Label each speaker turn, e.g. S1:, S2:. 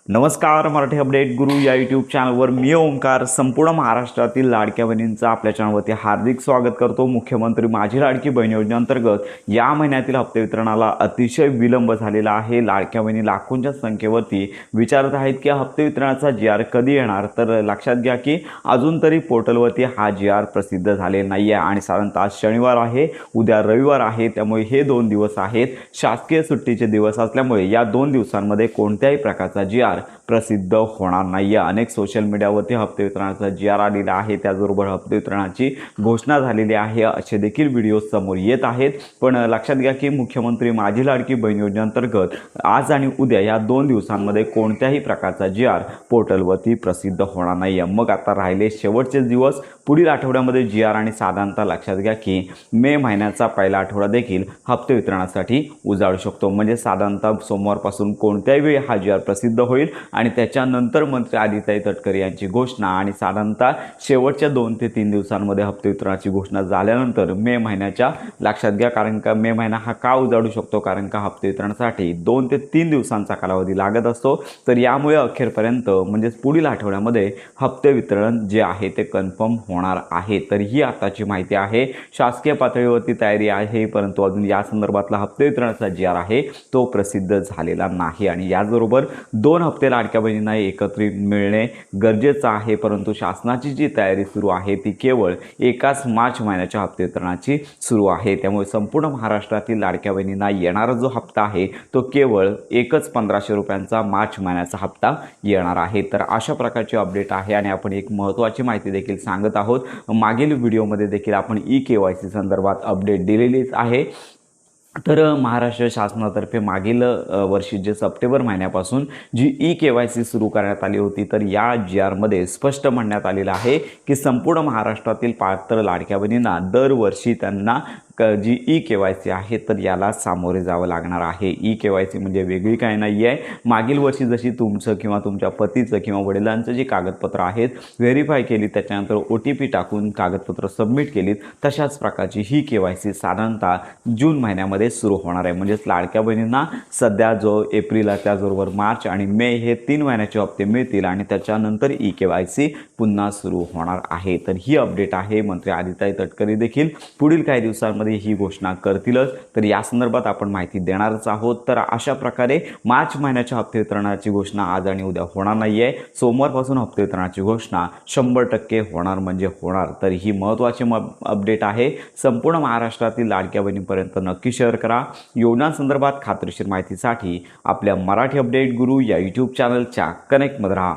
S1: नमस्कार, मराठी अपडेट गुरु या यूट्यूब चॅनलवर मी ओंकार संपूर्ण महाराष्ट्रातील लाडक्या बहिणींचा आपल्या चॅनलवरती हार्दिक स्वागत करतो। मुख्यमंत्री माझी लाडकी बहीण योजनेअंतर्गत या महिन्यातील हप्ते वितरणाला अतिशय विलंब झालेला आहे। लाडक्या बहिणी लाखोंच्या संख्येवरती विचारत आहेत की हप्ते वितरणाचा GR कधी येणार। तर लक्षात घ्या की अजून तरी पोर्टलवरती हा GR प्रसिद्ध झालेला नाही आहे आणि साधारणतः आज शनिवार आहे, उद्या रविवार आहे, त्यामुळे हे 2 दिवस आहेत शासकीय सुट्टीचे दिवस असल्यामुळे या 2 दिवसांमध्ये कोणत्याही प्रकारचा GR प्रसिद्ध होणार नाही आहे। अनेक सोशल मीडियावरती हप्ते वितरणाचा GR आलेला आहे, त्याचबरोबर हप्ते वितरणाची घोषणा झालेली आहे असे देखील व्हिडिओ समोर येत आहेत। पण लक्षात घ्या की मुख्यमंत्री माझी लाडकी बहीण योजनेअंतर्गत आज आणि उद्या या 2 दिवसांमध्ये कोणत्याही प्रकारचा GR पोर्टलवरती प्रसिद्ध होणार नाही आहे। मग आता राहिले शेवटचे दिवस, पुढील आठवड्यामध्ये GR आणि साधारणतः लक्षात घ्या की मे महिन्याचा पहिला आठवडा देखील हप्ते वितरणासाठी उजाडू शकतो। म्हणजे साधारणतः सोमवारपासून कोणत्याही वेळी हा GR प्रसिद्ध होईल आणि त्याच्यानंतर मंत्री आदित्य तटकरे यांची घोषणा आणि साधारणतः शेवटच्या 2 ते 3 दिवसांमध्ये हप्ते वितरणाची घोषणा झाल्यानंतर मे महिन्याच्या लक्षात घ्या, कारण का मे महिना हा का उजाडू शकतो, कारण का हप्ते वितरणासाठी 2 ते 3 दिवसांचा कालावधी लागत असतो। तर यामुळे अखेरपर्यंत म्हणजे पुढील आठवड्यामध्ये हप्ते वितरण जे आहे ते कन्फर्म होणार आहे। तर ही आताची माहिती आहे। शासकीय पातळीवरती तयारी आहे, परंतु अजून या संदर्भातला हप्ते वितरणाचा GR आहे तो प्रसिद्ध झालेला नाही आणि याचबरोबर 2 हप्ते लाडक्या बहिणींना एकत्रित मिळणे गरजेचं आहे। परंतु शासनाची जी तयारी सुरू आहे ती केवळ एकाच मार्च महिन्याच्या हप्ते वितरणाची सुरू आहे। त्यामुळे संपूर्ण महाराष्ट्रातील लाडक्या बहिणींना येणारा जो हप्ता आहे तो केवळ एकच 1500 रुपयांचा मार्च महिन्याचा हप्ता येणार आहे। तर अशा प्रकारची अपडेट आहे आणि आपण एक महत्त्वाची माहिती देखील सांगत आहोत। मागील व्हिडिओमध्ये देखील आपण EKYC संदर्भात अपडेट दिलेलीच आहे। तर महाराष्ट्र शासनातर्फे मागील वर्षी जे सप्टेंबर महिन्यापासून जी EKYC सुरू करण्यात आली होती, तर या GR मध्ये स्पष्ट म्हणण्यात आलेलं आहे की संपूर्ण महाराष्ट्रातील पात्र लाडक्या बहिणींना दरवर्षी त्यांना जी EKYC आहे तर याला सामोरे जावं लागणार आहे। EKYC म्हणजे वेगळी काही नाही आहे। मागील वर्षी जशी तुमचं किंवा तुमच्या पतीचं किंवा वडिलांचं जी कागदपत्र आहेत व्हेरीफाय केली, त्याच्यानंतर OTP टाकून कागदपत्र सबमिट केलीत, तशाच प्रकारची ही KYC साधारणतः जून महिन्यामध्ये सुरू होणार आहे। म्हणजेच लाडक्या बहिणींना सध्या जो एप्रिल त्याचबरोबर मार्च आणि मे हे 3 महिन्याचे हप्ते मिळतील आणि त्याच्यानंतर EKYC पुन्हा सुरू होणार आहे। तर ही अपडेट आहे। मंत्री आदित्य तटकरे देखील पुढील काही दिवसांमध्ये ही घोषणा करतीलच, तर या संदर्भात आपण माहिती देणारच आहोत। तर अशा प्रकारे मार्च महिन्याच्या हप्ते वितरणाची घोषणा आज आणि उद्या होणार नाही आहे। सोमवारपासून हप्ते वितरणाची घोषणा 100% होणार म्हणजे होणार। तर ही महत्त्वाची अपडेट आहे। संपूर्ण महाराष्ट्रातील लाडक्या बहिणींपर्यंत नक्की शेअर करा। योजनांसंदर्भात खात्रीशीर माहितीसाठी आपल्या मराठी अपडेट गुरु या यूट्यूब चॅनलच्या कनेक्टमध्ये राहा।